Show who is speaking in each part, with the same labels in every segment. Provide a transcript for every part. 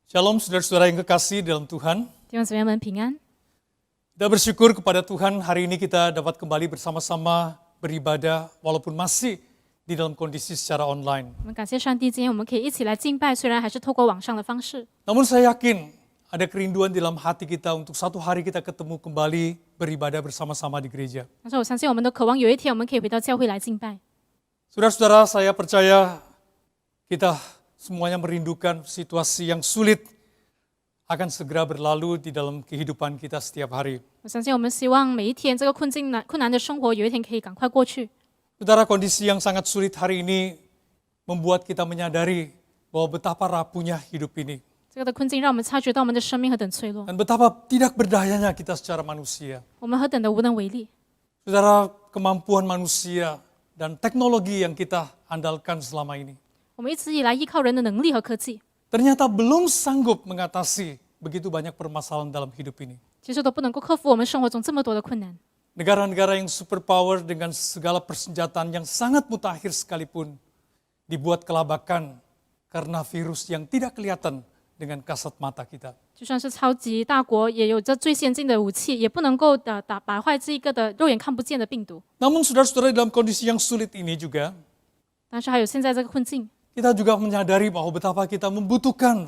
Speaker 1: Shalom saudara-saudara yang kekasih dalam Tuhan.
Speaker 2: 弟兄姊妹们平安。
Speaker 1: Kita bersyukur kepada Tuhan hari ini kita dapat kembali bersama-sama beribadah walaupun masih di dalam kondisi secara online.
Speaker 2: 我们感谢上帝，今天我们可以一起来敬拜，虽然还是透过网上的方式，
Speaker 1: Namun saya yakin ada kerinduan di dalam hati kita untuk satu hari kita ketemu kembali beribadah bersama-sama di gereja.
Speaker 2: 但是我相信我们都渴望有一天我们可以回到教会来敬拜。
Speaker 1: Saudara-saudara, saya percaya kita semuanya merindukan situasi yang sulit akan segera berlalu di dalam kehidupan kita setiap hari.
Speaker 2: 我相信我们希望每一天这个困难的生活有一天可以赶快过去。
Speaker 1: Saudara, kondisi yang sangat sulit hari ini membuat kita menyadari bahwa betapa rapuhnya hidup ini.
Speaker 2: 这个的困境让我们察觉到我们的生命何等脆弱，
Speaker 1: Dan betapa tidak berdayanya kita secara manusia.
Speaker 2: 我们何等的无能为力。
Speaker 1: Saudara, kemampuan manusia dan teknologi yang kita andalkan selama ini
Speaker 2: 我们一直以来依靠人的能力和科技，
Speaker 1: ternyata belum sanggup mengatasi begitu banyak permasalahan dalam hidup ini.
Speaker 2: 其实都不能够克服我们生活中这么多的困难。
Speaker 1: Negara-negara yang superpower dengan segala persenjataan yang sangat mutakhir sekalipun dibuat kelabakan karena virus yang tidak kelihatan dengan kasat mata kita.
Speaker 2: 就算是超级大国，也有着最先进的武器，也不能够打坏这一个的肉眼看不见的病毒。
Speaker 1: Namun saudara-saudara dalam kondisi yang sulit ini juga,
Speaker 2: 但是还有现在这个困境，
Speaker 1: kita juga menyadari bahwa betapa kita membutuhkan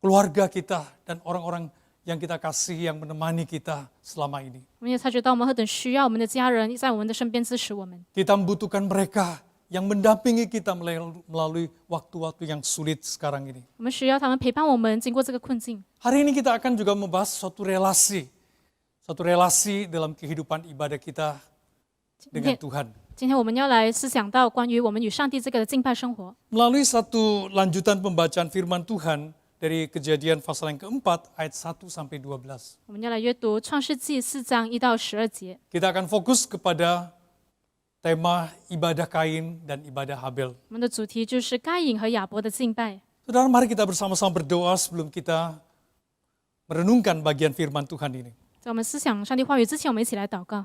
Speaker 1: keluarga kita dan orang-orang yang kita kasih yang menemani kita selama ini.
Speaker 2: 我们也察觉到我们何等需要我们的家人在我们的身边支持我们。
Speaker 1: Kita membutuhkan mereka yang mendampingi kita melalui waktu-waktu yang sulit sekarang ini.
Speaker 2: 我们需要他们陪伴我们经过这个困境。
Speaker 1: Hari ini kita akan juga membahas suatu relasi dalam kehidupan ibadah kita dengan Tuhan.
Speaker 2: 今天我们要来思想到关于我们与上帝这个的敬拜生活。
Speaker 1: Melalui satu lanjutan pembacaan firman Tuhan dari Kejadian pasal yang keempat ayat 1 sampai 12.
Speaker 2: 我们要来阅读创世纪4章1到12节。
Speaker 1: Kita akan fokus kepada tema ibadah Kain dan ibadah Habel.
Speaker 2: 我们的主题就是该隐和亚伯的敬拜。
Speaker 1: Saudara, mari kita bersama-sama berdoa sebelum kita merenungkan bagian firman Tuhan ini.
Speaker 2: 在我们思想上帝话语之前，我们一起来祷告。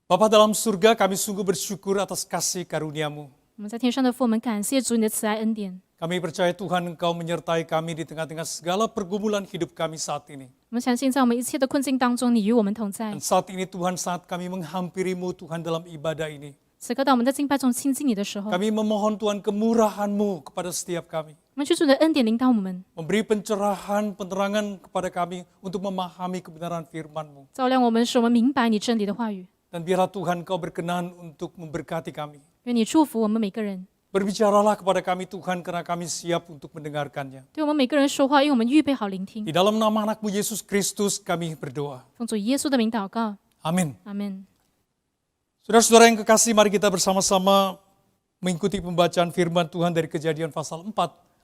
Speaker 1: Bapa dalam surga, kami sungguh bersyukur atas kasih karunia-Mu.
Speaker 2: 我们在天上的父，我们感谢主你的慈爱恩典。
Speaker 1: Kami percaya Tuhan Engkau menyertai kami di tengah-tengah segala pergumulan hidup kami saat ini.
Speaker 2: 我们相信，在我们一切的困境当中，你与我们同在
Speaker 1: Dan。saat ini Tuhan, saat kami menghampiri-Mu Tuhan dalam ibadah ini,
Speaker 2: 此刻，当我们在敬拜中亲近你的时候，
Speaker 1: kami memohon Tuhan kemurahan-Mu kepada setiap kami.
Speaker 2: 我们求主的恩典领导我们，
Speaker 1: Memberi pencerahan, penerangan kepada kami untuk memahami kebenaran firman-Mu.
Speaker 2: 照亮我们，使我们明白你真理的话语。
Speaker 1: Dan biarlah Tuhan Engkau berkenan untuk memberkati kami.
Speaker 2: 愿你祝福我们每个人，
Speaker 1: Berbicaralah kepada kami Tuhan karena kami siap untuk mendengarkannya.
Speaker 2: 对我们每个人说话，因为我们预备好聆听
Speaker 1: Di。dalam nama anak-Mu Yesus Kristus kami berdoa.
Speaker 2: 奉主耶稣的名祷告，
Speaker 1: Amin.
Speaker 2: 阿门。
Speaker 1: Saudara-saudara yang kekasih, mari kita bersama-sama mengikuti pembacaan firman Tuhan dari Kejadian pasal 4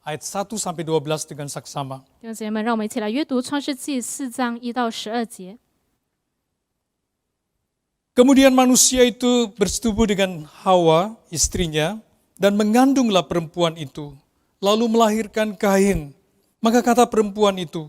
Speaker 1: ayat 1 sampai 12 dengan saksama.
Speaker 2: 弟兄姐妹们，让我们一起来阅读创世纪4章1到12节。
Speaker 1: Kemudian manusia itu bersetubuh dengan Hawa, istrinya, dan mengandunglah perempuan itu, lalu melahirkan Kain. Maka kata perempuan itu,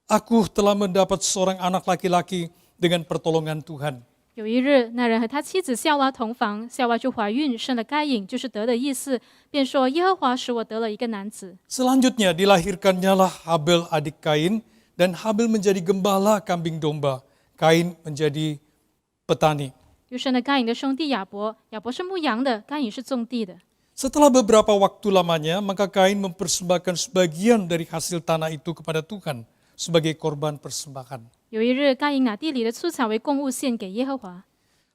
Speaker 1: aku telah mendapat seorang anak laki-laki dengan pertolongan Tuhan.
Speaker 2: 有一日，那人和他妻子夏娃同房，夏娃就怀孕，生了该隐，就是得的意思，便说：耶和华使我得了一个男子。
Speaker 1: Selanjutnya dilahirkannyalah Habel adik Kain, dan Habel menjadi gembala kambing domba. Kain menjadi petani.
Speaker 2: 又生了该隐的兄弟亚伯，亚伯是牧羊的，该隐是种地的。
Speaker 1: Setelah beberapa waktu lamanya, maka Kain mempersembahkan sebagian dari hasil tanah itu kepada Tuhan sebagai korban persembahan.
Speaker 2: 有一日，该隐拿地里的出产为供物献给耶和华。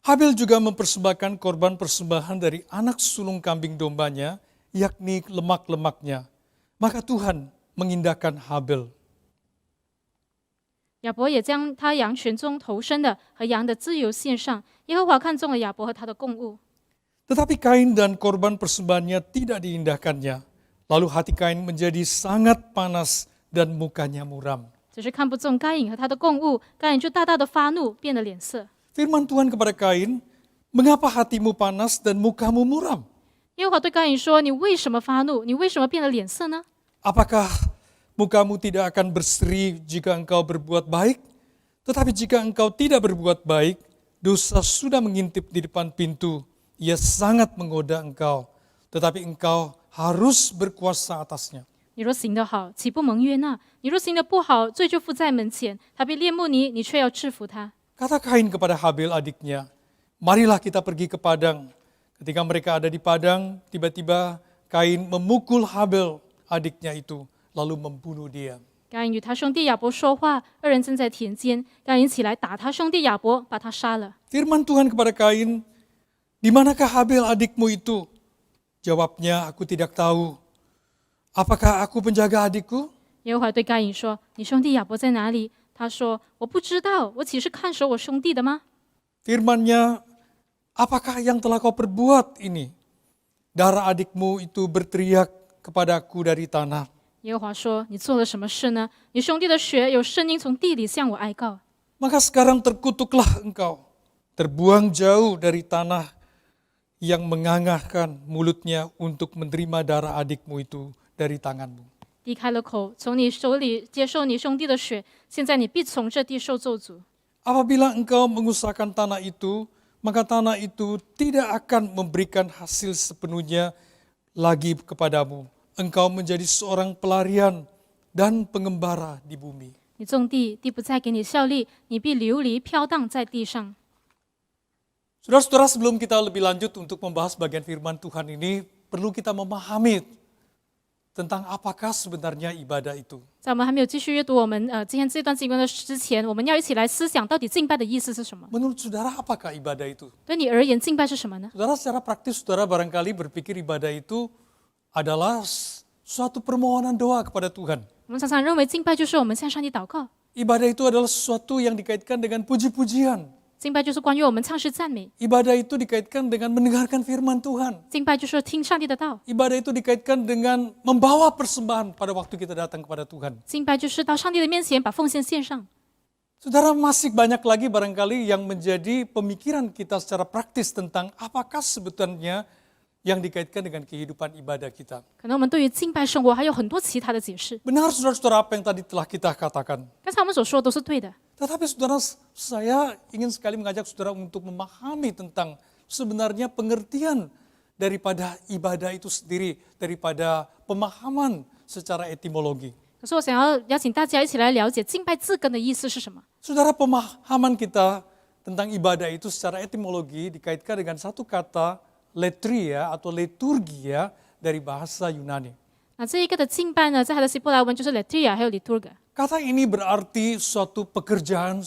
Speaker 1: Habel juga mempersembahkan korban persembahan dari anak sulung kambing dombanya, yakni lemak-lemaknya. Maka Tuhan mengindahkan Habel.
Speaker 2: 亚伯也将他羊群中头生的和羊的脂油献上。耶和华看中了亚伯和他的供物，
Speaker 1: Tetapi Kain dan korban persembahannya tidak diindahkannya. Lalu hati Kain menjadi sangat panas dan mukanya muram.
Speaker 2: 只是看不中该隐和他的供物，该隐就大大的发怒，变了脸色。
Speaker 1: Firman Tuhan kepada Kain, mengapa hatimu panas dan mukamu muram?
Speaker 2: 耶和华对该隐说：“你为什么发怒？你为什么变了脸色呢？
Speaker 1: Apakah mukamu tidak akan berseri jika engkau berbuat baik? Tetapi jika engkau tidak berbuat baik, dosa sudah mengintip di depan pintu. Ia sangat menggoda engkau, tetapi engkau harus berkuasa atasnya.
Speaker 2: 你若行得好，岂不蒙悦纳？你若行得不好，罪就伏在门前。他必恋慕你，你却要制服他。
Speaker 1: Kata Kain kepada Habil adiknya, marilah kita pergi ke padang. Ketika mereka ada di padang, tiba-tiba Kain memukul Habil adiknya itu, lalu membunuh dia.
Speaker 2: 该隐与他兄弟亚伯说话，二人正在田间。该隐起来打他兄弟亚伯，把他杀了。
Speaker 1: Firman Tuhan kepada Kain, di manakah Habil adikmu itu? Jawabnya, aku tidak tahu. Apakah aku penjaga adikku?
Speaker 2: 耶和华对该隐说：“你兄弟亚伯在哪里？”他说：“我不知道，我岂是看守我兄弟的吗？”
Speaker 1: Firman-Nya, apakah yang telah kau perbuat ini? Darah adikmu itu berteriak kepadaku dari tanah.
Speaker 2: 耶和华说：“你做了什么事呢？你兄弟的血有声音从地里向我哀告。
Speaker 1: Maka sekarang terkutuklah engkau, terbuang jauh dari tanah yang mengangahkan mulutnya untuk menerima darah adikmu itu dari tanganmu.
Speaker 2: 地开了口，从你手里接受你兄弟的血。现在你必从这地受咒诅。
Speaker 1: Apabila engkau mengusahakan tanah itu, maka tanah itu tidak akan memberikan hasil sepenuhnya lagi kepadamu. Engkau menjadi seorang pelarian dan pengembara di bumi.
Speaker 2: 你种地，地不再给你效力，你必流离飘荡在地上。”
Speaker 1: Saudara-saudara, sebelum kita lebih lanjut untuk membahas bagian firman Tuhan ini, perlu kita memahami tentang apakah sebenarnya ibadah itu.
Speaker 2: 在我们还没有继续阅读我们今天这段经文的之前，我们要一起来思想到底敬拜的意思是什么？
Speaker 1: Menurut saudara, apakah ibadah itu?
Speaker 2: 对你而言，敬拜是什么呢？
Speaker 1: Saudara, secara praktis, saudara barangkali berpikir ibadah itu adalah suatu permohonan doa kepada Tuhan.
Speaker 2: 我们常常认为敬拜就是我们向上帝祷告，
Speaker 1: Ibadah itu adalah sesuatu yang dikaitkan dengan puji-pujian.
Speaker 2: 敬拜就是关于我们唱诗赞美，
Speaker 1: Ibadah itu dikaitkan dengan mendengarkan firman Tuhan.
Speaker 2: 敬拜就是听上帝的道，
Speaker 1: Ibadah itu dikaitkan dengan membawa persembahan pada waktu kita datang kepada Tuhan.
Speaker 2: 敬拜就是到上帝的面前把奉献献上。
Speaker 1: Saudara, masih banyak lagi barangkali yang menjadi pemikiran kita secara praktis tentang apakah sebetulnya yang dikaitkan dengan kehidupan ibadah kita.
Speaker 2: 可能我们对于敬拜生活还有很多其他的解释。
Speaker 1: Benar saudara-saudara apa yang tadi telah kita katakan.
Speaker 2: 刚才我们所说的都是对的，
Speaker 1: Tetapi saudara, saya ingin sekali mengajak saudara untuk memahami tentang sebenarnya pengertian daripada ibadah itu sendiri, daripada pemahaman secara etimologi.
Speaker 2: 可是我想要邀请大家一起来了解敬拜字根的意思是什么。
Speaker 1: Saudara, pemahaman kita tentang ibadah itu secara etimologi dikaitkan dengan satu kata letria atau liturgia dari bahasa Yunani.
Speaker 2: 那这一个的敬拜呢，在它的希伯来文就是 liturgia 还有 liturga，
Speaker 1: Kata ini berarti suatu pekerjaan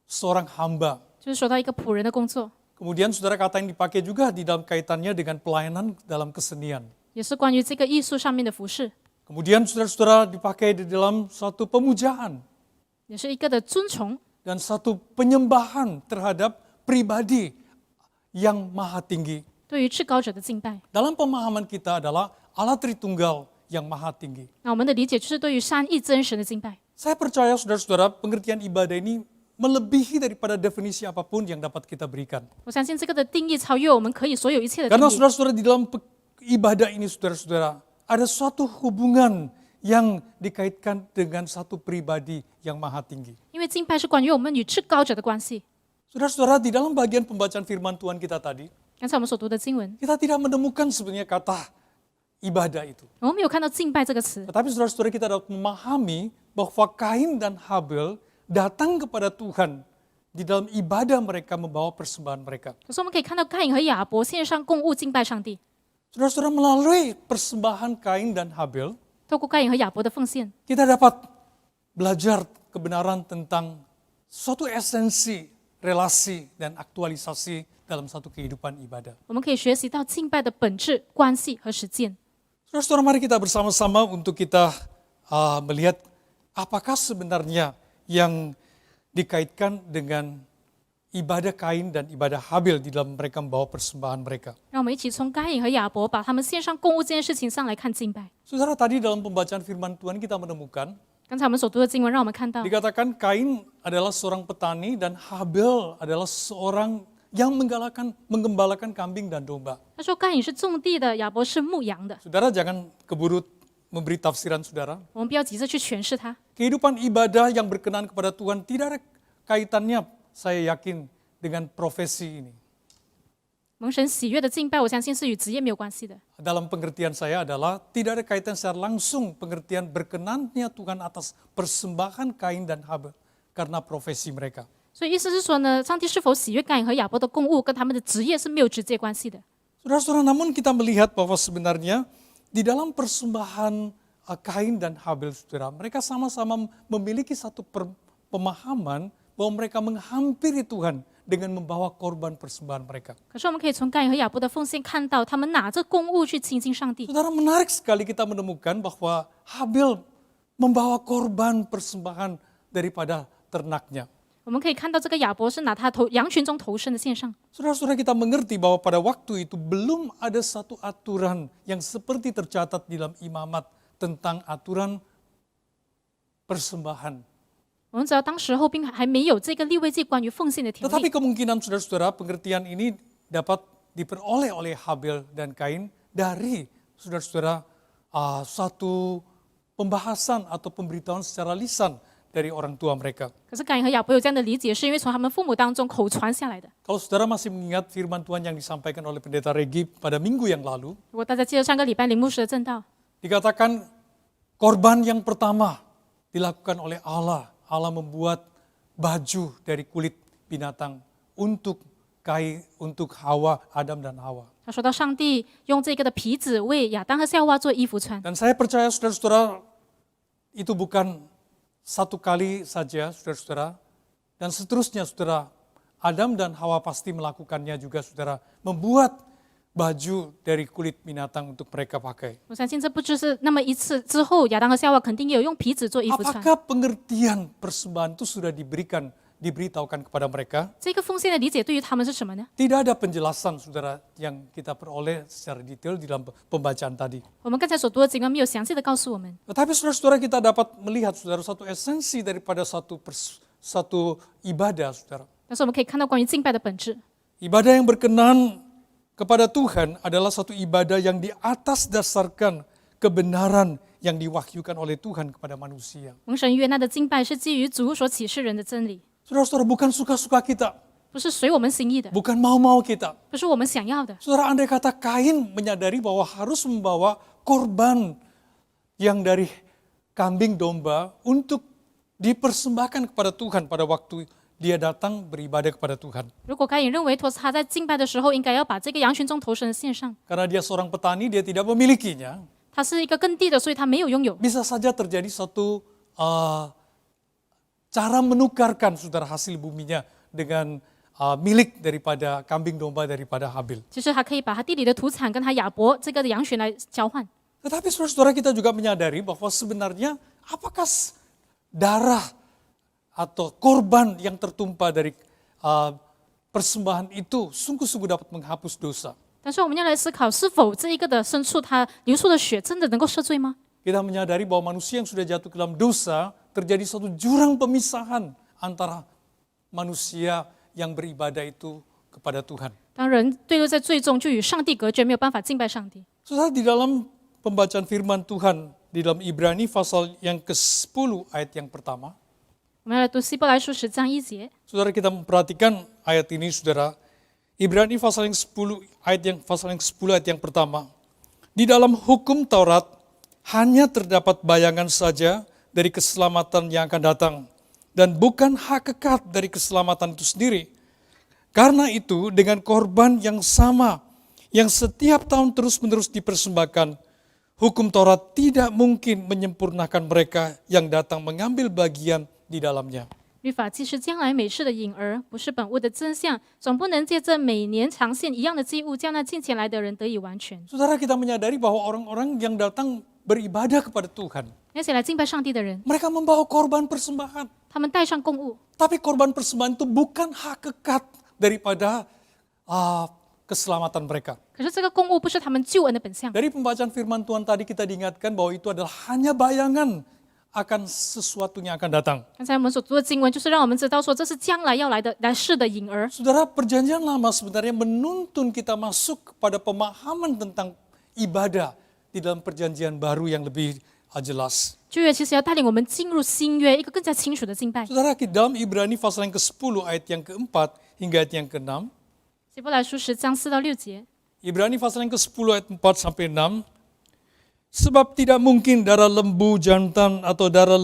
Speaker 1: seorang hamba.
Speaker 2: 就是说到一个仆人的工作，
Speaker 1: Kemudian saudara, kata yang dipakai juga di dalam kaitannya dengan pelayanan dalam kesenian.
Speaker 2: 也是关于这个艺术上面的服饰，
Speaker 1: Kemudian saudara-saudara dipakai di dalam suatu pemujaan
Speaker 2: 也是一个的尊崇，
Speaker 1: dan satu penyembahan terhadap pribadi yang maha tinggi.
Speaker 2: 对于至高者的敬拜。
Speaker 1: Dalam pemahaman kita adalah Allah Tritunggal yang maha tinggi.
Speaker 2: 那我们的理解就是对于三一真神的敬拜。
Speaker 1: Saya percaya saudara-saudara, pengertian ibadah ini melebihi daripada definisi apapun yang dapat kita berikan.
Speaker 2: 我相信这个的定义超越我们可以所有一切的定
Speaker 1: Karena
Speaker 2: 义。
Speaker 1: saudara-saudara, di dalam ibadah ini saudara-saudara, ada suatu hubungan yang dikaitkan dengan satu pribadi yang maha tinggi.
Speaker 2: 因为敬拜是关于我们与至高者的关系。
Speaker 1: Saudara-saudara, di dalam bagian pembacaan firman Tuhan kita tadi,
Speaker 2: 刚才我们所读的经文，
Speaker 1: kita tidak menemukan sebenarnya kata ibadah itu.
Speaker 2: 我们没有看到敬拜这个词，
Speaker 1: Tetapi saudara-saudara, kita dapat memahami bahwa Kain dan Habel datang kepada Tuhan di dalam ibadah mereka, membawa persembahan mereka.
Speaker 2: 可是我们可以看到该隐和亚伯献上供物敬拜上帝。
Speaker 1: Saudara-saudara, melalui persembahan Kain dan Habel,
Speaker 2: 透过该隐和亚伯的奉献，
Speaker 1: kita dapat belajar kebenaran tentang suatu esensi, relasi, dan aktualisasi dalam satu kehidupan ibadah.
Speaker 2: 我们可以学习到敬拜的本质、关系和实践。
Speaker 1: Saudara-saudara, mari kita bersama-sama untuk kita melihat apakah sebenarnya yang dikaitkan dengan ibadah Kain dan ibadah Habel di dalam mereka membawa persembahan mereka.
Speaker 2: 让我们一起从该隐和亚伯把他们献上供物这件事情上来看敬拜。
Speaker 1: Saudara, tadi dalam pembacaan firman Tuhan kita menemukan
Speaker 2: 刚才我们所读的经文让我们看到，
Speaker 1: dikatakan Kain adalah seorang petani dan Habel adalah seorang yang menggembalakan kambing dan domba.
Speaker 2: 他说该隐是种地的，亚伯是牧羊的。
Speaker 1: Saudara, jangan keburu memberi tafsiran saudara.
Speaker 2: 我们不要急着去诠释它。
Speaker 1: Kehidupan ibadah yang berkenan kepada Tuhan tidak ada kaitannya, saya yakin, dengan profesi ini.
Speaker 2: 蒙神喜悦的敬拜，我相信是与职业没有关系的。
Speaker 1: Dalam pengertian saya adalah tidak ada kaitan secara langsung pengertian berkenannya Tuhan atas persembahan Kain dan Habel karena profesi mereka.
Speaker 2: 所以意思是说呢，上帝是否喜悦该隐和亚伯的供物，跟他们的职业是没有直接关系的。
Speaker 1: Saudara-saudara, namun kita melihat bahwa sebenarnya di dalam persembahan Kain dan Habel, saudara, mereka sama-sama memiliki satu pemahaman bahwa mereka menghampiri Tuhan dengan membawa korban persembahan mereka.
Speaker 2: 可是我们可以从该隐和亚伯的奉献看到，他们拿着供物去亲近上帝。
Speaker 1: Saudara, menarik sekali kita menemukan bahwa Habel membawa korban persembahan daripada ternaknya.
Speaker 2: 我们可以看到这个亚伯是拿他羊群中头生的献上。
Speaker 1: Saudara-saudara, kita mengerti bahwa pada waktu itu belum ada satu aturan yang seperti tercatat di dalam imamat tentang aturan persembahan.
Speaker 2: 我们知道当时候并还没有这个利未记关于奉献的条
Speaker 1: Tetapi
Speaker 2: 例，
Speaker 1: kemungkinan saudara-saudara pengertian ini dapat diperoleh oleh Habel dan Kain dari saudara-saudara satu pembahasan atau pemberitahuan secara lisan dari orang tua mereka.
Speaker 2: 可是该隐和亚伯有这样的理解，是因为从他们父母当中口传下来的。
Speaker 1: Kalau saudara masih mengingat firman Tuhan yang disampaikan oleh Pendeta Regi pada minggu yang lalu,
Speaker 2: 如果大家记得上个礼拜林牧师的正道，
Speaker 1: dikatakan korban yang pertama dilakukan oleh Allah. Allah membuat baju dari kulit binatang untuk Hawa, Adam dan Hawa.
Speaker 2: 他说到上帝用这个的皮子为亚当和夏娃做衣服穿。
Speaker 1: Dan saya percaya saudara-saudara itu bukan satu kali saja saudara-saudara. Dan seterusnya saudara, Adam dan Hawa pasti melakukannya juga saudara. Membuat baju dari kulit binatang untuk mereka pakai.
Speaker 2: 我相信这不只是那么一次之后，亚当和夏娃肯定也有用皮子做衣服穿。
Speaker 1: Apakah pengertian persembahan itu sudah diberitahukan kepada mereka?
Speaker 2: 这个奉献的理解对于他们是什么呢？
Speaker 1: Tidak ada penjelasan saudara yang kita peroleh secara detail di dalam pembacaan tadi.
Speaker 2: 我们刚才所读的经文没有详细的告诉我们，
Speaker 1: Tetapi saudara-saudara kita dapat melihat saudara satu esensi daripada satu ibadah saudara.
Speaker 2: 但是我们可以看到关于敬拜的本质。
Speaker 1: Ibadah yang berkenan kepada Tuhan adalah satu ibadah yang di atas dasarkan kebenaran yang diwahyukan oleh Tuhan kepada manusia.
Speaker 2: 蒙神悦纳的敬拜是基于主所启示人的真理，
Speaker 1: Saudara-saudara, bukan suka-suka kita,
Speaker 2: 不是随我们心意的，
Speaker 1: bukan mau-mau kita.
Speaker 2: 不是我们想要的。
Speaker 1: Saudara, andai kata Kain menyadari bahwa harus membawa korban yang dari kambing domba untuk dipersembahkan kepada Tuhan pada waktu dia datang beribadah kepada Tuhan.
Speaker 2: 如果该隐认为他在敬拜的时候应该要把这个羊群中头生的献上，
Speaker 1: Karena dia seorang petani, dia tidak memilikinya.
Speaker 2: 他是一个耕地的，所以他没有拥有。
Speaker 1: Bisa saja terjadi satu cara menukarkan saudara hasil buminya dengan milik daripada kambing domba daripada Habil.
Speaker 2: 其实他可以把他地里的土产跟他亚伯这个的羊群来交换。
Speaker 1: Tetapi saudara-saudara kita juga menyadari bahwa sebenarnya apakah darah atau korban yang tertumpah dari persembahan itu sungguh-sungguh dapat menghapus dosa.
Speaker 2: 但是我们要来思考，是否这一个的牲畜它流出的血真的能够赦罪吗？
Speaker 1: Kita menyadari bahwa manusia yang sudah jatuh ke dalam dosa terjadi suatu jurang pemisahan antara manusia yang beribadah itu kepada Tuhan.
Speaker 2: 当人坠落在罪中，就与上帝隔绝，没有办法敬拜上帝。
Speaker 1: Saudara, di dalam pembacaan firman Tuhan di dalam Ibrani pasal yang ke-10 ayat yang pertama,
Speaker 2: 我们要来读希伯来书10章1节。
Speaker 1: saudara kita memperhatikan ayat ini saudara. Ibrani pasal yang 10 ayat yang pertama. Di dalam hukum Taurat hanya terdapat bayangan saja dari keselamatan yang akan datang dan bukan hakikat dari keselamatan itu sendiri. Karena itu dengan korban yang sama yang setiap tahun terus-menerus dipersembahkan, hukum Taurat tidak mungkin menyempurnakan mereka yang datang mengambil bagian di dalamnya.
Speaker 2: 律法既是将来美事的影儿，不是本物的真相，总不能借着每年常献一样的祭物，叫那近前来的人得以完全。
Speaker 1: Saudara, kita menyadari bahwa orang-orang yang datang beribadah kepada Tuhan,
Speaker 2: 那些来敬拜上帝的人，
Speaker 1: mereka membawa korban persembahan.
Speaker 2: 他们带上供物，
Speaker 1: Tapi korban persembahan itu bukan hakikat daripada keselamatan mereka.
Speaker 2: 可是这个供物不是他们救恩的本相。
Speaker 1: Dari pembacaan firman Tuhan tadi kita diingatkan bahwa itu adalah hanya bayangan akan sesuatu yang akan datang.
Speaker 2: 刚才我们所读的经文，就是让我们知道说，这是将来要来的来世的影儿。
Speaker 1: Saudara, perjanjian lama sebenarnya menuntun kita masuk kepada pemahaman tentang ibadah di dalam perjanjian baru yang lebih jelas.
Speaker 2: 旧约其实要带领我们进入新约，一个更加清楚的敬拜。
Speaker 1: Saudara, dalam Ibrani pasal yang ke-10 ayat yang ke-4 hingga ayat yang ke-6,
Speaker 2: 希伯来书10章4到6节，
Speaker 1: Ibrani pasal yang ke-10 ayat 4 sampai 6. Sebab tidak mungkin darah lembu jantan atau darah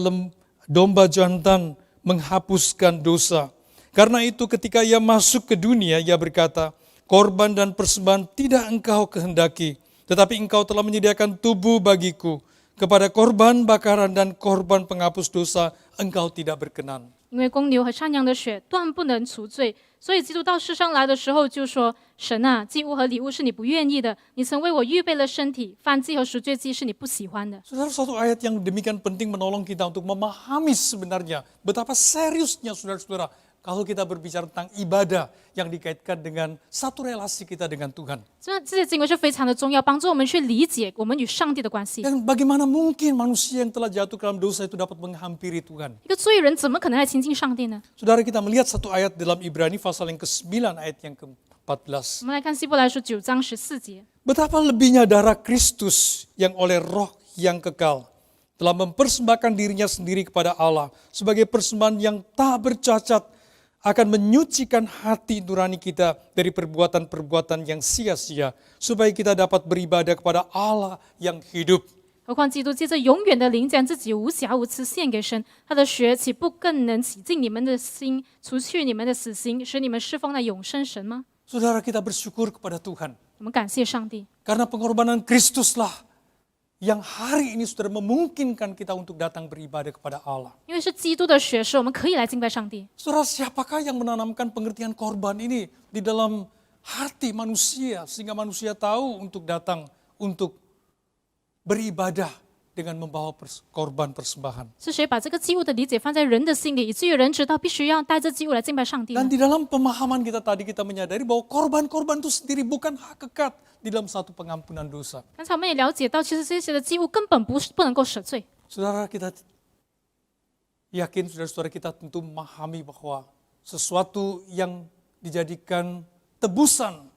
Speaker 1: domba jantan menghapuskan dosa. Karena itu ketika ia masuk ke dunia, ia berkata, korban dan persembahan tidak engkau kehendaki, tetapi engkau telah menyediakan tubuh bagiku. Kepada korban bakaran dan korban penghapus dosa, engkau tidak berkenan.
Speaker 2: 因为公牛和山羊的血断不能除罪，所以基督到世上来的时候就说：神啊，祭物和礼物是你不愿意的，你曾为我预备了身体，燔祭和赎罪祭是你不喜欢的。
Speaker 1: Saudara, suatu ayat yang demikian penting menolong kita untuk memahami sebenarnya betapa seriusnya saudara-saudara kalau kita berbicara tentang ibadah yang dikaitkan dengan satu relasi kita dengan Tuhan.
Speaker 2: 这些经文是非常的重要，帮助我们去理解我们与上帝的关系。
Speaker 1: Dan bagaimana mungkin manusia yang telah jatuh ke dalam dosa itu dapat menghampiri Tuhan?
Speaker 2: 一个罪人怎么可能来亲近上帝呢？
Speaker 1: Saudara, kita melihat satu ayat dalam Ibrani pasal yang ke-9 ayat yang ke-14.
Speaker 2: 我们来看希伯来书9章14节，
Speaker 1: Betapa lebihnya darah Kristus yang oleh roh yang kekal telah mempersembahkan dirinya sendiri kepada Allah sebagai persembahan yang tak bercacat, akan menyucikan hati nurani kita dari perbuatan-perbuatan yang sia-sia, supaya kita dapat beribadah kepada Allah yang hidup.
Speaker 2: 何况基督借着永远的灵，将自己无瑕无疵献给神，他的血岂不更能洗净你们的心，除去你们的死心，使你们侍奉那永生神吗？
Speaker 1: Saudara, kita bersyukur kepada Tuhan.
Speaker 2: 我们感谢上帝，
Speaker 1: Karena pengorbanan Kristuslah yang hari ini saudara memungkinkan kita untuk datang beribadah kepada Allah.
Speaker 2: 因为是基督的血，使我们可以来敬拜上帝。
Speaker 1: Saudara, siapakah yang menanamkan pengertian korban ini di dalam hati manusia sehingga manusia tahu untuk datang untuk beribadah dengan membawa korban persembahan.
Speaker 2: 是谁把这个祭物的理解放在人的心里，以至于人知道必须要带着祭物来敬拜上帝呢
Speaker 1: Dan？di dalam pemahaman kita tadi kita menyadari bahwa korban-korban itu sendiri bukan hakikat di dalam satu pengampunan dosa.
Speaker 2: 刚才我们也了解到，其实这些的祭物根本不能够赦罪。
Speaker 1: Saudara, kita yakin saudara-saudara kita tentu memahami bahwa sesuatu yang dijadikan tebusan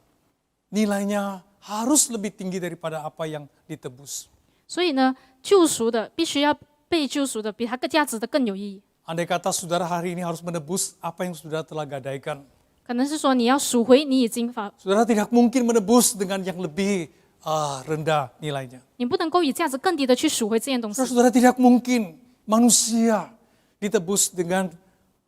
Speaker 1: nilainya harus lebih tinggi daripada apa yang ditebus.
Speaker 2: 所以呢，救赎的必须要被救赎的比它价值的更有意义。
Speaker 1: Andai kata saudara hari ini harus menebus apa yang saudara telah gadaikan.
Speaker 2: 可能是说你要赎回你已经
Speaker 1: Saudara tidak mungkin menebus dengan yang lebih rendah nilainya.
Speaker 2: 你不能够以价值更低的去赎回这件东西。
Speaker 1: Saudara tidak mungkin manusia ditebus dengan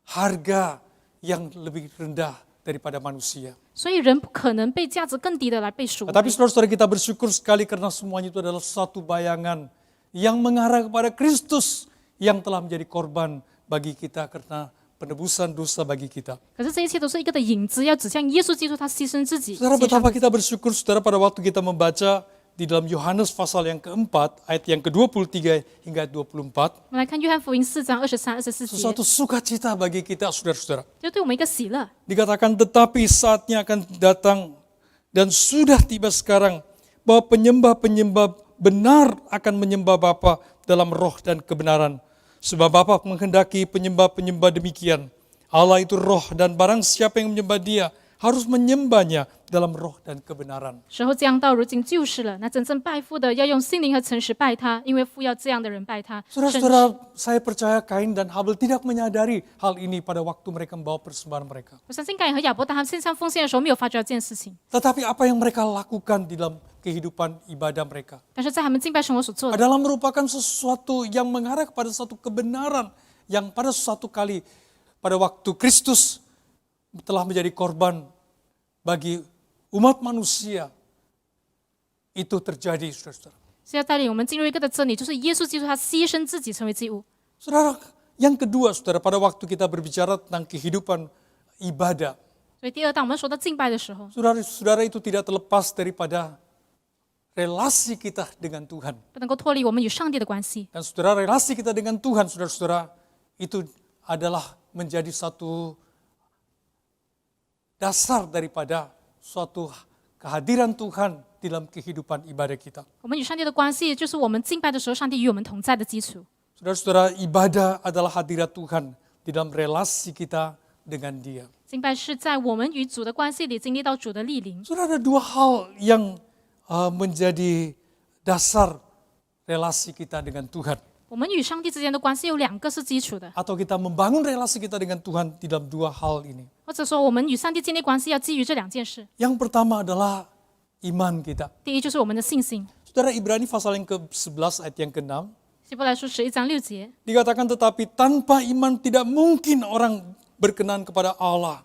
Speaker 1: harga yang lebih rendah daripada manusia.
Speaker 2: 所以人不可能被价值更低的来被赎回。
Speaker 1: Tapi saudara-saudara kita bersyukur sekali karena semuanya itu adalah satu bayangan yang mengarah kepada Kristus yang telah menjadi korban bagi kita karena penebusan dosa bagi kita.
Speaker 2: 可是这一切都是一个的影子，要指向耶稣基督，他牺牲自己。
Speaker 1: Saudara,
Speaker 2: 接上
Speaker 1: betapa kita bersyukur saudara pada waktu kita membaca di dalam Yohanes pasal yang keempat, ayat yang ke-23 hingga 24.
Speaker 2: 我们来看约翰福音4章23、24节，
Speaker 1: Sesuatu sukacita bagi kita saudara-saudara.
Speaker 2: 就对我们一个喜乐。
Speaker 1: Dikatakan tetapi saatnya akan datang dan sudah tiba sekarang bahwa penyembah-penyembah benar akan menyembah Bapa dalam roh dan kebenaran. Sebab Bapa menghendaki penyembah-penyembah demikian. Allah itu roh dan barang siapa yang menyembah dia harus menyembahnya dalam roh dan kebenaran.
Speaker 2: 时候将到，如今就是了。那真正拜父的，要用心灵和诚实拜他，因为父要这样的人拜他。
Speaker 1: Saudara-saudara, saya percaya Kain dan Habel tidak menyadari hal ini pada waktu mereka membawa persembahan mereka.
Speaker 2: 我相信该隐和亚伯当他们献上奉献的时候，没有发觉到这件事情，
Speaker 1: Tetapi apa yang mereka lakukan di dalam kehidupan ibadah mereka
Speaker 2: 但是在他们敬拜生活所做的，
Speaker 1: adalah merupakan sesuatu yang mengarah kepada satu kebenaran yang pada suatu kali pada waktu Kristus telah menjadi korban bagi umat manusia itu terjadi, saudara-saudara.
Speaker 2: 是要带领我们进入一个的真理，就是耶稣基督他牺牲自己成为祭物。
Speaker 1: Saudara, yang kedua, saudara, pada waktu kita berbicara tentang kehidupan ibadah,
Speaker 2: 所以第二，当我们说到敬拜的时候，
Speaker 1: saudara-saudara itu tidak terlepas daripada relasi kita dengan Tuhan.
Speaker 2: 不能够脱离我们与上帝的关系。
Speaker 1: Dan saudara, relasi kita dengan Tuhan, saudara-saudara, itu adalah menjadi satu dasar daripada suatu kehadiran Tuhan di dalam kehidupan ibadah kita.
Speaker 2: 我们与上帝的关系，就是我们敬拜的时候，上帝与我们同在的基础。
Speaker 1: Saudara-saudara, ibadah adalah hadirat Tuhan di dalam relasi kita dengan Dia.
Speaker 2: 敬拜是在我们与主的关系里经历到主的莅临。
Speaker 1: Saudara, ada dua hal yang menjadi dasar relasi kita dengan Tuhan.
Speaker 2: 我们与上帝之间的关系有2个是基础的，
Speaker 1: atau kita membangun relasi kita dengan Tuhan di dalam 2 hal ini.
Speaker 2: 或者说我们与上帝建立关系要基于这2件事。
Speaker 1: Yang pertama adalah iman kita.
Speaker 2: 第一就是我们的信心。
Speaker 1: Saudara, Ibrani pasal yang ke-11 ayat yang ke-6
Speaker 2: 希伯来书11章6节，
Speaker 1: dikatakan, tetapi tanpa iman tidak mungkin orang berkenan kepada Allah.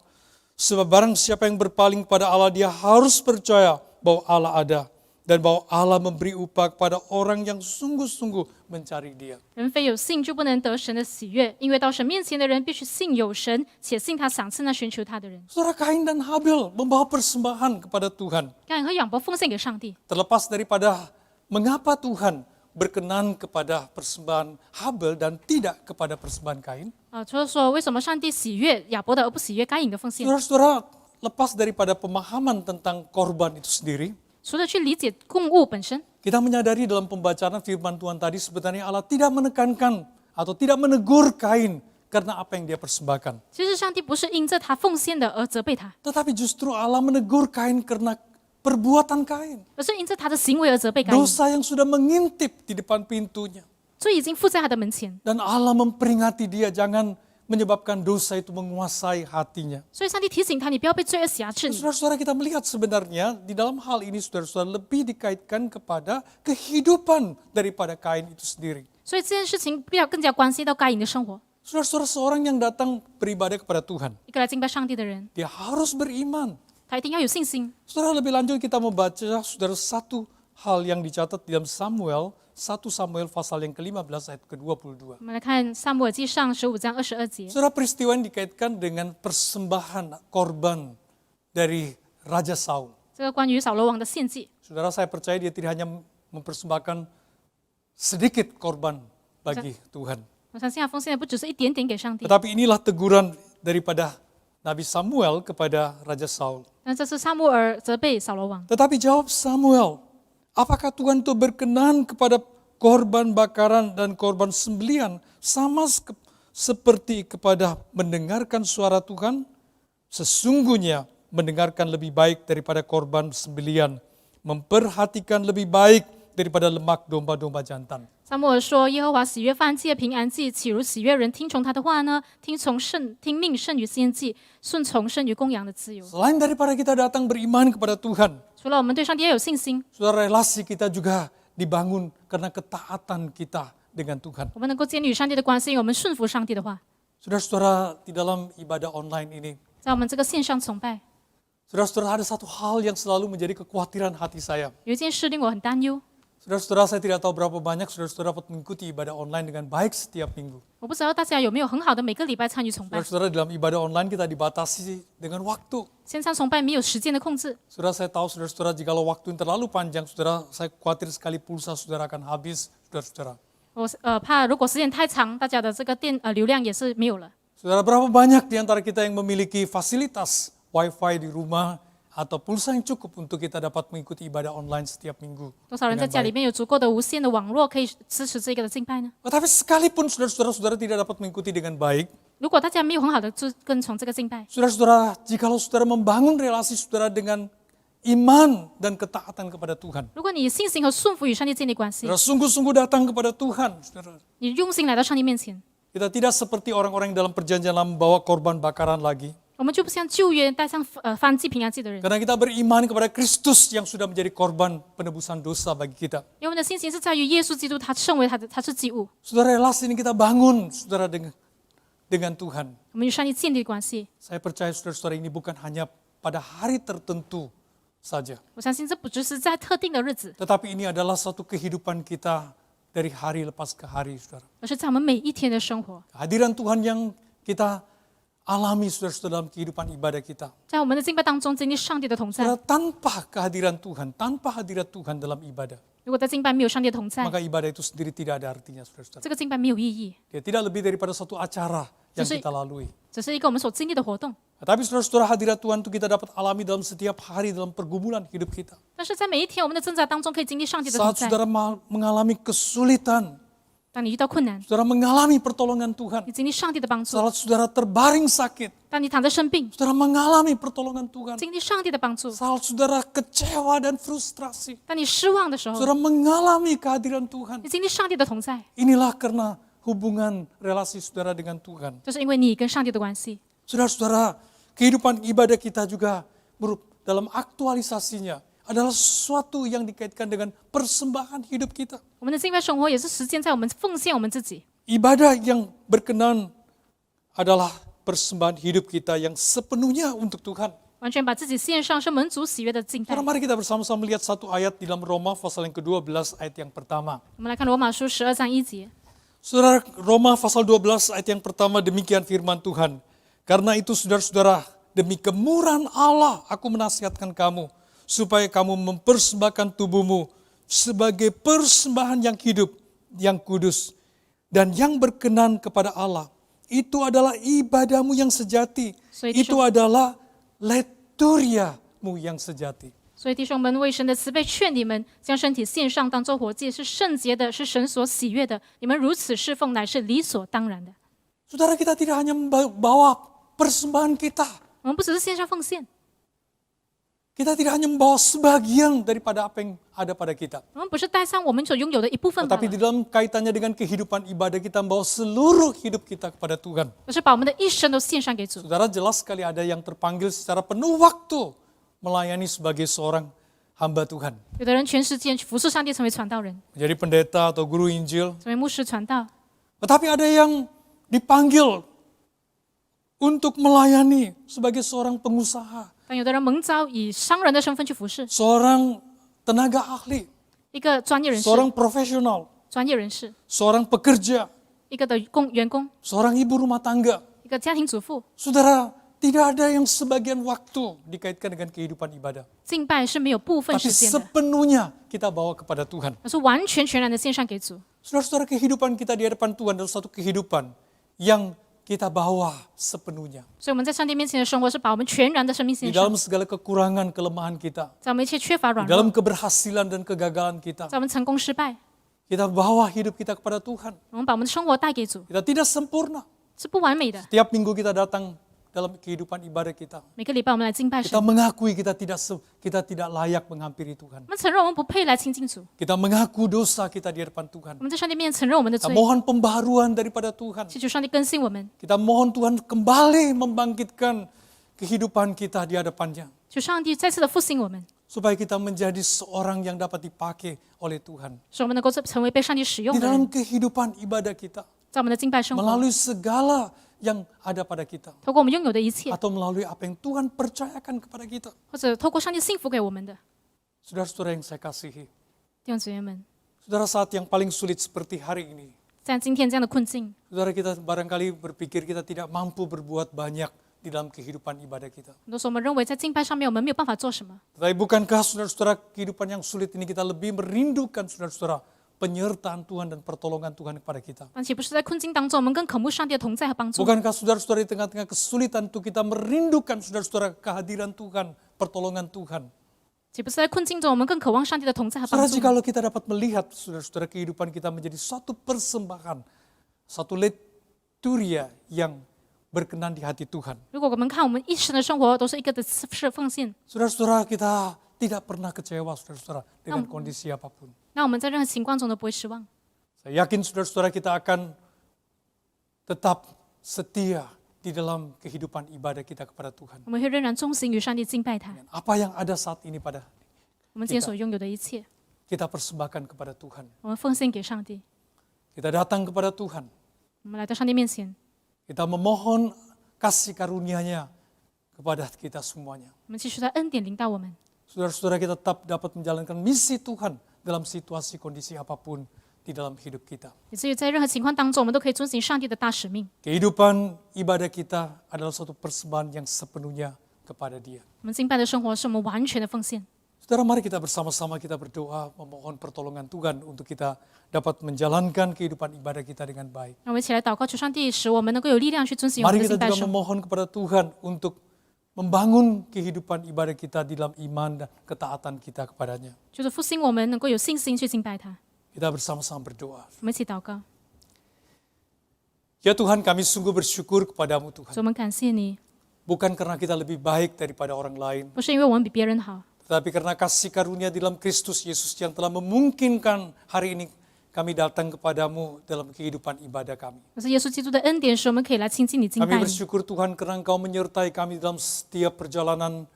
Speaker 1: Sebab barang siapa yang berpaling kepada Allah, dia harus percaya bahwa Allah ada dan bahwa Allah memberi upah kepada orang yang sungguh-sungguh mencari Dia.
Speaker 2: 人非有信就不能得神的喜悦，因为到神面前的人必须信有神，且信他赏赐那寻求他的人。
Speaker 1: Saudara, Kain dan Habel membawa persembahan kepada Tuhan.
Speaker 2: 该隐和亚伯奉献给上帝，
Speaker 1: Terlepas daripada mengapa Tuhan berkenan kepada persembahan Habel dan tidak kepada persembahan Kain.
Speaker 2: 除了说为什么上帝喜悦亚伯的而不喜悦该隐的奉献，
Speaker 1: Saudara-saudara, lepas daripada pemahaman tentang korban itu sendiri,
Speaker 2: 除了去理解供物本身，
Speaker 1: kita menyadari dalam pembacaan firman Tuhan tadi sebenarnya Allah tidak menekankan atau tidak menegur Kain karena apa yang dia persembahkan.
Speaker 2: 其实上帝不是因着他奉献的而责备他，
Speaker 1: Tetapi justru Allah menegur Kain karena perbuatan Kain.
Speaker 2: 而是因着他的行为而责备该隐。
Speaker 1: Dosa yang sudah mengintip di depan pintunya.
Speaker 2: 罪已经附在他的门前，
Speaker 1: Dan Allah memperingati dia jangan menyebabkan dosa itu menguasai hatinya.
Speaker 2: 所以上帝提醒他，你不要被罪恶辖制你。
Speaker 1: Saudara-saudara, kita melihat sebenarnya di dalam hal ini saudara-saudara lebih dikaitkan kepada kehidupan daripada Kain itu sendiri.
Speaker 2: 所以这件事情更加关系到该隐的生活。
Speaker 1: Saudara-saudara, seorang yang datang beribadah kepada Tuhan,
Speaker 2: 一个来敬拜上帝的人，
Speaker 1: dia harus beriman.
Speaker 2: 他一定要有信心。
Speaker 1: Saudara, lebih lanjut kita membaca saudara satu hal yang dicatat di dalam Samuel, 1 Samuel pasal yang ke-15 ayat ke-22.
Speaker 2: 我们来看撒母耳记上15章22节，
Speaker 1: Saudara, peristiwa yang dikaitkan dengan persembahan korban dari Raja Saul.
Speaker 2: 这个关于扫罗王的献祭。
Speaker 1: Saudara, saya percaya dia tidak hanya mempersembahkan sedikit korban bagi Tuhan.
Speaker 2: 我相信他奉献的不只是一点点给上帝，
Speaker 1: Tetapi inilah teguran daripada Nabi Samuel kepada Raja Saul.
Speaker 2: 但这是撒母耳责备扫罗王。
Speaker 1: Tetapi jawab Samuel, apakah Tuhan itu berkenan kepada korban bakaran dan korban sembelihan sama seperti kepada mendengarkan suara Tuhan? Sesungguhnya mendengarkan lebih baik daripada korban sembelihan, memperhatikan lebih baik daripada lemak domba-domba jantan.
Speaker 2: 撒母耳说：“耶和华喜悦燔祭、平安祭，岂如喜悦人听从他的话呢？听命胜于献祭，顺从胜于公羊的自由。”
Speaker 1: Selain daripada kita datang beriman kepada Tuhan,
Speaker 2: 除了我们对上帝要有信心，
Speaker 1: saudara, relasi kita juga dibangun karena ketaatan kita dengan Tuhan.
Speaker 2: 我们能够建立与上帝的关系，因为我们顺服上帝的话。
Speaker 1: Saudara-saudara, di dalam ibadah online ini,
Speaker 2: 在我们这个线上崇拜，
Speaker 1: saudara-saudara, ada satu hal yang selalu menjadi kekhawatiran hati saya.
Speaker 2: 有一件事令我很担忧。
Speaker 1: Saudara-saudara, saya tidak tahu berapa banyak saudara-saudara dapat mengikuti ibadah online dengan baik setiap minggu.
Speaker 2: 我不知道大家有没有很好的每个礼拜参与崇拜。
Speaker 1: Saudara-saudara, dalam ibadah online kita dibatasi dengan waktu.
Speaker 2: 线上崇拜没有时间的控制，
Speaker 1: Saudara, saya tahu saudara-saudara, jikalau waktu yang terlalu panjang, saudara, saya khawatir sekali pulsa saudara akan habis, saudara-saudara.
Speaker 2: 我怕如果时间太长，大家的这个流量也是没有了。
Speaker 1: Saudara, berapa banyak di antara kita yang memiliki fasilitas Wi-Fi di rumah atau pulsa yang cukup untuk kita dapat mengikuti ibadah online setiap minggu?
Speaker 2: 多少人在家里面有足够的无线的网络可以支持这个的敬拜呢？
Speaker 1: Tetapi sekalipun saudara-saudara tidak dapat mengikuti dengan baik,
Speaker 2: 如果大家没有很好的跟从这个敬拜，
Speaker 1: saudara-saudara, jikalau saudara membangun relasi saudara dengan iman dan ketaatan kepada Tuhan,
Speaker 2: 如果你以信心和顺服与上帝建立关系，
Speaker 1: saudara sungguh-sungguh datang kepada Tuhan, saudara.
Speaker 2: 你用心来到上帝面前，
Speaker 1: Kita tidak seperti orang-orang yang dalam perjanjian lama membawa korban bakaran lagi.
Speaker 2: 我们就不像旧约带上燔祭、平安祭的人，
Speaker 1: Karena kita beriman kepada Kristus yang sudah menjadi korban penebusan dosa bagi kita.
Speaker 2: 因为我们的信心是在于耶稣基督，他称为他是祭物。
Speaker 1: Saudara, relasi ini kita bangun, saudara, dengan Tuhan.
Speaker 2: 我们与上帝建立关系，
Speaker 1: Saya percaya saudara-saudara ini bukan hanya pada hari tertentu saja.
Speaker 2: 我相信这不只是在特定的日子，
Speaker 1: Tetapi ini adalah satu kehidupan kita dari hari lepas ke hari, saudara.
Speaker 2: 而是在我们每一天的生活，
Speaker 1: Kehadiran Tuhan yang kita alami, saudara-saudara, dalam kehidupan ibadah kita.
Speaker 2: 在我们的敬拜当中经历上帝的同在。
Speaker 1: Saudara, tanpa kehadiran Tuhan, tanpa hadirat Tuhan dalam ibadah,
Speaker 2: 如果在敬拜没有上帝的同在，
Speaker 1: maka ibadah itu sendiri tidak ada artinya, saudara-saudara.
Speaker 2: 这个敬拜没有意义，
Speaker 1: Dia tidak lebih daripada suatu acara yang
Speaker 2: Sesuai-
Speaker 1: kita lalui.
Speaker 2: 只是一个我们所经历的活动。
Speaker 1: Tapi saudara-saudara, hadirat Tuhan itu kita dapat alami dalam setiap hari dalam pergumulan hidup kita.
Speaker 2: 但是在每一天我们的挣扎当中，可以经历上帝的同
Speaker 1: Saat
Speaker 2: 在。
Speaker 1: saudara mengalami kesulitan,
Speaker 2: 当你遇到困难，
Speaker 1: saudara mengalami pertolongan Tuhan.
Speaker 2: 你经历上帝的帮助，
Speaker 1: Saat saudara terbaring sakit,
Speaker 2: 当你躺着生病，
Speaker 1: saudara mengalami pertolongan Tuhan.
Speaker 2: 经历上帝的帮助；
Speaker 1: Saat saudara kecewa dan frustrasi,
Speaker 2: 当你失望的时候，
Speaker 1: saudara mengalami kehadiran Tuhan.
Speaker 2: 你经历上帝的同在，
Speaker 1: Inilah karena hubungan relasi saudara dengan Tuhan.
Speaker 2: 就是因为你跟上帝的关系。
Speaker 1: Saudara-saudara, kehidupan ibadah kita juga dalam aktualisasinya adalah sesuatu yang dikaitkan dengan persembahan hidup kita.
Speaker 2: 我们的敬拜生活也是实践在我们奉献我们自己。
Speaker 1: Ibadah yang berkenan adalah persembahan hidup kita yang sepenuhnya untuk Tuhan.
Speaker 2: 完全把自己献上，是蒙主喜悦的敬拜。
Speaker 1: Saudara, mari kita bersama-sama melihat satu ayat di dalam Roma pasal yang ke-12 ayat yang pertama.
Speaker 2: 我们来看罗马书12章1节。
Speaker 1: Saudara, Roma pasal 12 ayat yang pertama demikian firman Tuhan. Karena itu saudara-saudara, demi kemurahan Allah aku menasihatkan kamu supaya kamu mempersembahkan tubuhmu sebagai persembahan yang hidup, yang kudus, dan yang berkenan kepada Allah. Itu adalah ibadahmu yang sejati. Itu adalah liturgiamu yang sejati.
Speaker 2: 所以弟兄们，为神的慈悲劝你们，将身体献上，当作活祭，是圣洁的，是神所喜悦的。你们如此侍奉，乃是理所当然的。
Speaker 1: Saudara, kita tidak hanya membawa persembahan kita.
Speaker 2: 我们不只是献上奉献，
Speaker 1: Kita tidak hanya membawa sebagian daripada apa yang ada pada kita.
Speaker 2: 我们不是带上我们所拥有的一部分罢
Speaker 1: Tetapi
Speaker 2: 了，
Speaker 1: di dalam kaitannya dengan kehidupan ibadah kita membawa seluruh hidup kita kepada Tuhan.
Speaker 2: 而是把我们的一生都献上给主。
Speaker 1: Saudara, jelas sekali ada yang terpanggil secara penuh waktu melayani sebagai seorang hamba Tuhan.
Speaker 2: 有的人全时间服侍上帝，成为传道人，
Speaker 1: Menjadi pendeta atau guru Injil.
Speaker 2: 成为牧师传道。
Speaker 1: Tetapi ada yang dipanggil untuk melayani sebagai seorang pengusaha,
Speaker 2: 但有的人蒙召以商人的身份去服侍，
Speaker 1: seorang tenaga ahli,
Speaker 2: 一个专业人士，
Speaker 1: seorang profesional,
Speaker 2: 专业人士，
Speaker 1: seorang pekerja,
Speaker 2: 一个的员工，
Speaker 1: seorang ibu rumah tangga.
Speaker 2: 一个家庭主妇。
Speaker 1: Saudara, tidak ada yang sebagian waktu dikaitkan dengan kehidupan ibadah.
Speaker 2: 敬拜是没有部分
Speaker 1: Tapi
Speaker 2: 时间的，
Speaker 1: sepenuhnya kita bawa kepada Tuhan.
Speaker 2: 而是完全全然的献上给主。
Speaker 1: Saudara-saudara, kehidupan kita di hadapan Tuhan adalah satu kehidupan yang kita bawa sepenuhnya.
Speaker 2: 所以我们在上帝面前的生活是把我们全然的生命
Speaker 1: Di
Speaker 2: 献上，
Speaker 1: dalam segala kekurangan, kelemahan kita.
Speaker 2: 在我们一切缺乏软
Speaker 1: Di dalam
Speaker 2: 弱，
Speaker 1: keberhasilan dan kegagalan kita.
Speaker 2: 在我们成功失败，
Speaker 1: Kita bawa hidup kita kepada Tuhan.
Speaker 2: 我们把我们的生活带给主，
Speaker 1: Kita tidak sempurna.
Speaker 2: 是不完美的。
Speaker 1: Tiap minggu kita datang dalam kehidupan ibadah kita.
Speaker 2: 每个礼拜我们来敬拜神，
Speaker 1: Kita mengakui kita tidak layak menghampiri Tuhan.
Speaker 2: 我们承认我们不配来亲近主，
Speaker 1: Kita mengaku dosa kita di hadapan Tuhan.
Speaker 2: 我们在上帝面前承认我们的
Speaker 1: Kita
Speaker 2: 罪，
Speaker 1: mohon pembaharuan daripada Tuhan.
Speaker 2: 祈求上帝更新我们，
Speaker 1: Kita mohon Tuhan kembali membangkitkan kehidupan kita di hadapannya.
Speaker 2: 求上帝再次的复兴我们，
Speaker 1: Supaya kita menjadi seorang yang dapat dipakai oleh Tuhan.
Speaker 2: 使我们能够成为被上帝使用
Speaker 1: Di
Speaker 2: 的
Speaker 1: dalam
Speaker 2: 人，
Speaker 1: kehidupan ibadah kita.
Speaker 2: 在我们的敬拜生活，
Speaker 1: Melalui segala yang ada pada kita.
Speaker 2: 透过我们拥有的一切，
Speaker 1: Atau melalui apa yang Tuhan percayakan kepada kita.
Speaker 2: 或者透过上帝幸福给我们的。
Speaker 1: Saudara-saudara yang saya kasihi.
Speaker 2: 弟兄姊妹们，
Speaker 1: Saudara, saat yang paling sulit seperti hari ini.
Speaker 2: 在今天这样的困境，
Speaker 1: Saudara, kita barangkali berpikir kita tidak mampu berbuat banyak di dalam kehidupan ibadah kita.
Speaker 2: 很多时候我们认为在敬拜上面我们没有办法做什么，
Speaker 1: Tetapi bukankah saudara-saudara kehidupan yang sulit ini kita lebih merindukan saudara-saudara penyertaan Tuhan dan pertolongan Tuhan kepada kita.
Speaker 2: 但岂不是在困境当中，我们更渴慕上帝的同在和帮助？
Speaker 1: Bukankah saudara-saudara di tengah-tengah kesulitan itu kita merindukan saudara-saudara kehadiran Tuhan, pertolongan Tuhan.
Speaker 2: 岂不是在困境中，我们更渴望上帝的同在和帮
Speaker 1: Saudara,
Speaker 2: 助？
Speaker 1: jikalau kita dapat melihat saudara-saudara kehidupan kita menjadi suatu persembahan, satu liturgia yang berkenan di hati Tuhan.
Speaker 2: 如果我们看我们一生的生活都是一个的奉献，
Speaker 1: Saudara-saudara, kita tidak pernah kecewa saudara-saudara dengan kondisi apapun.
Speaker 2: 那我们在任何情况中都不会失望。
Speaker 1: Saya yakin saudara-saudara kita akan tetap setia di dalam kehidupan ibadah kita kepada Tuhan.
Speaker 2: 我们会仍然忠心于上帝敬拜他。
Speaker 1: Apa yang ada saat ini pada
Speaker 2: 我们今天所拥有的一切，
Speaker 1: kita persembahkan kepada Tuhan.
Speaker 2: 我们奉献给上帝。
Speaker 1: Kita datang kepada Tuhan.
Speaker 2: 我们来到上帝面前，
Speaker 1: Kita memohon kasih karunia-Nya kepada kita semuanya.
Speaker 2: 我们继续在恩典领导我们，
Speaker 1: Saudara-saudara kita tetap dapat menjalankan misi Tuhan dalam situasi kondisi apapun di dalam hidup kita.
Speaker 2: 以至于在任何情况当中，我们都可以遵行上帝的大使命。
Speaker 1: Kehidupan ibadah kita adalah suatu persembahan yang sepenuhnya kepada Dia.
Speaker 2: 我们敬拜的生活是我们完全的奉献。
Speaker 1: Saudara, mari kita bersama-sama kita berdoa memohon pertolongan Tuhan untuk kita dapat menjalankan kehidupan ibadah kita dengan baik.
Speaker 2: 让我们一起来祷告，求上帝使我们能够有力量去遵行我们
Speaker 1: Mari
Speaker 2: 的
Speaker 1: kita
Speaker 2: 敬拜
Speaker 1: juga
Speaker 2: 生活。
Speaker 1: memohon kepada Tuhan untuk membangun kehidupan ibadah kita di dalam iman dan ketaatan kita kepadanya.
Speaker 2: 就是复兴我们能够有信心去敬拜他。
Speaker 1: Kita bersama-sama berdoa.
Speaker 2: 我们一起祷告，
Speaker 1: Ya Tuhan, kami sungguh bersyukur kepadamu Tuhan.
Speaker 2: 主，我们感谢你，
Speaker 1: Bukan karena kita lebih baik daripada orang lain,
Speaker 2: 不是因为我们比别人好，
Speaker 1: tetapi karena kasih karunia dalam Kristus Yesus yang telah memungkinkan hari ini kami datang kepadamu dalam kehidupan ibadah kami.
Speaker 2: 可是耶稣基督的恩典使我们可以来亲近你、敬
Speaker 1: Kami
Speaker 2: 拜你。
Speaker 1: bersyukur Tuhan karena Engkau menyertai kami dalam setiap perjalanan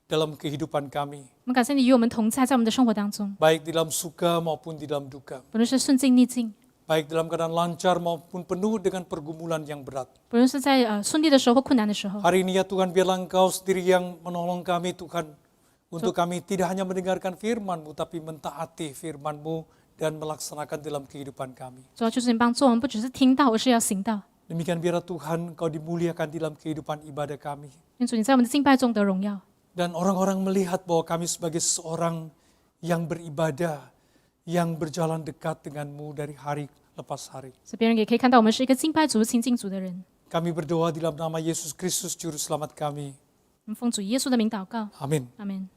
Speaker 1: dalam kehidupan kami,
Speaker 2: 我们感谢你与我们同在，在我们的生活当中，
Speaker 1: baik di dalam suka maupun di dalam duka,
Speaker 2: 不论是顺境逆境，
Speaker 1: baik dalam keadaan lancar maupun penuh dengan pergumulan yang berat.
Speaker 2: 不论是在顺利的时候或困难的时候，
Speaker 1: Hari ini ya Tuhan, biarlah Engkau sendiri yang menolong kami Tuhan, untuk kami tidak hanya mendengarkan firman-Mu, tapi mentaati firman-Mu dan melaksanakan dalam kehidupan kami.
Speaker 2: 主要就是你帮助我们，不只是听到，而是要行道。
Speaker 1: Demikian biarlah Tuhan Engkau dimuliakan dalam kehidupan ibadah kami.
Speaker 2: 愿主你在我们的敬拜中得荣耀，
Speaker 1: Dan orang-orang melihat bahwa kami sebagai seorang yang beribadah, yang berjalan dekat dengan-Mu dari hari lepas hari.
Speaker 2: 所以别人也可以看到我们是一个敬拜主、亲近主的人。
Speaker 1: Kami berdoa dalam nama Yesus Kristus Juru Selamat kami.
Speaker 2: 我们奉主耶稣的名祷告，
Speaker 1: Amin.
Speaker 2: 阿门。